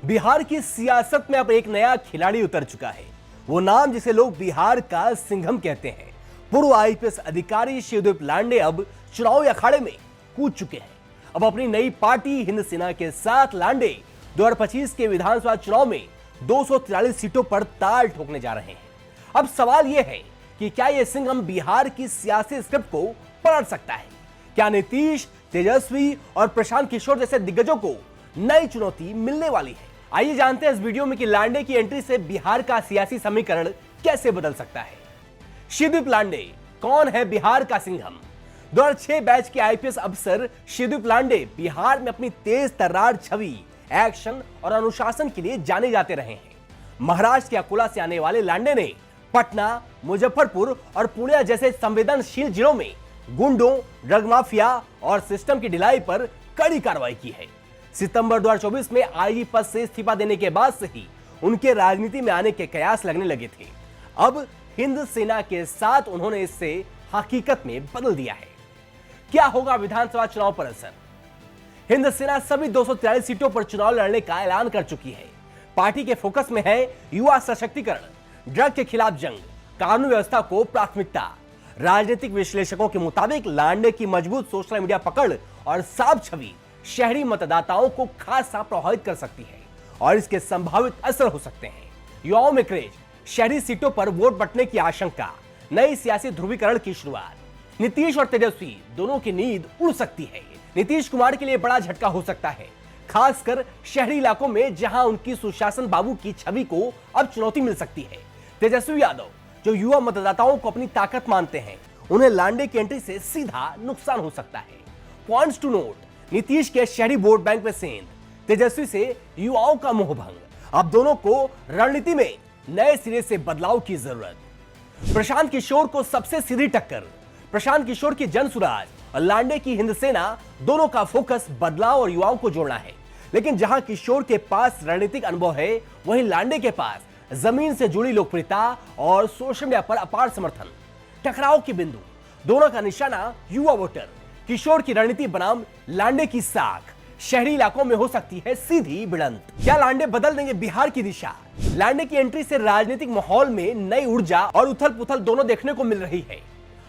बिहार की सियासत में अब एक नया खिलाड़ी उतर चुका है। वो नाम जिसे लोग बिहार का सिंघम कहते हैं। पूर्व आईपीएस अधिकारी शिवदेव लांडे अब चुनावी अखाड़े में कूद चुके हैं। अब अपनी नई पार्टी हिंद सेना के साथ लांडे 2025 के विधानसभा चुनाव में 243 सीटों पर ताल ठोकने जा रहे हैं। अब सवाल यह है कि क्या यह सिंघम बिहार की सियासी स्क्रिप्ट को पलट सकता है? क्या नीतीश, तेजस्वी और प्रशांत किशोर जैसे दिग्गजों को नई चुनौती मिलने वाली है? आइए जानते हैं इस वीडियो में कि लांडे की एंट्री से बिहार का सियासी समीकरण कैसे बदल सकता है। शिवदीप लांडे कौन है बिहार का सिंघम? 2006 बैच के आईपीएस अफसर शिवदीप लांडे बिहार में अपनी तेज तर्रार छवि, एक्शन और अनुशासन के लिए जाने जाते रहे हैं। महाराष्ट्र के अकोला से आने वाले लांडे ने पटना, मुजफ्फरपुर और पुणे जैसे संवेदनशील जिलों में गुंडों, ड्रग माफिया और सिस्टम की ढिलाई पर कड़ी कार्रवाई की है। सितंबर 2024 में आईजी पद से इस्तीफा देने के बाद से ही उनके राजनीति में आने के कयास लगने लगे थे। अब हिंद सेना के साथ उन्होंने इससे हकीकत में बदल दिया है। क्या होगा विधानसभा चुनाव पर असर? हिंद सेना सभी 243 सीटों पर चुनाव लड़ने का ऐलान कर चुकी है। पार्टी के फोकस में है युवा सशक्तिकरण, ड्रग के खिलाफ जंग, कानून व्यवस्था को प्राथमिकता। राजनीतिक विश्लेषकों के मुताबिक लांडे की मजबूत सोशल मीडिया पकड़ और साफ छवि शहरी मतदाताओं को खासा प्रभावित कर सकती है और इसके संभावित असर हो सकते हैं। युवाओं में क्रेज, शहरी सीटों पर वोट बंटने की आशंका, नई सियासी ध्रुवीकरण की शुरुआत। नीतीश और तेजस्वी दोनों की नींद उड़ सकती है। नीतीश कुमार के लिए बड़ा झटका हो सकता है, खासकर शहरी इलाकों में जहां उनकी सुशासन बाबू की छवि को अब चुनौती मिल सकती है। तेजस्वी यादव जो युवा मतदाताओं को अपनी ताकत मानते हैं, उन्हें लांडे की एंट्री से सीधा नुकसान हो सकता है। पॉइंट्स टू नोट: नीतीश के शहरी वोट बैंक में सेंध, तेजस्वी से युवाओं का मोहभंग। अब दोनों को रणनीति में नए सिरे से बदलाव की जरूरत। प्रशांत किशोर को सबसे सीधी टक्कर। प्रशांत किशोर की जनसुराज और लांडे की हिंद सेना दोनों का फोकस बदलाव और युवाओं को जोड़ना है। लेकिन जहां किशोर के पास रणनीतिक अनुभव है, वहीं लांडे के पास जमीन से जुड़ी लोकप्रियता और सोशल मीडिया पर अपार समर्थन। टकराव के बिंदु: दोनों का निशाना युवा वोटर। किशोर की रणनीति बनाम लांडे की साख शहरी इलाकों में हो सकती है सीधी भिड़ंत। क्या लांडे बदल देंगे बिहार की दिशा? लांडे की एंट्री से राजनीतिक माहौल में नई ऊर्जा और उथल पुथल दोनों देखने को मिल रही है।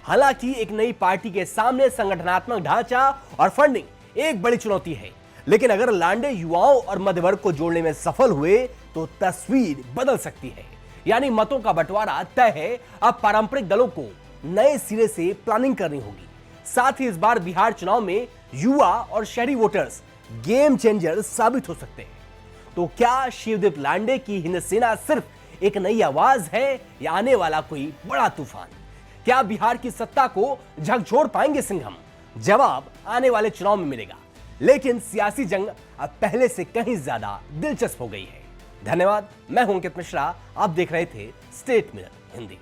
हालांकि एक नई पार्टी के सामने संगठनात्मक ढांचा और फंडिंग एक बड़ी चुनौती है। लेकिन अगर लांडे युवाओं और मध्यवर्ग को जोड़ने में सफल हुए तो तस्वीर बदल सकती है। यानी मतों का बंटवारा तय है। अब पारंपरिक दलों को नए सिरे से प्लानिंग करनी होगी। साथ ही इस बार बिहार चुनाव में युवा और शहरी वोटर्स गेम चेंजर साबित हो सकते हैं। तो क्या शिवदीप लांडे की हिंद सेना सिर्फ एक नई आवाज है या आने वाला कोई बड़ा तूफान? क्या बिहार की सत्ता को झकझोर पाएंगे सिंघम? जवाब आने वाले चुनाव में मिलेगा। लेकिन सियासी जंग अब पहले से कहीं ज्यादा दिलचस्प हो गई है। धन्यवाद। मैं हूं अंकित मिश्रा। आप देख रहे थे स्टेट मिरर हिंदी।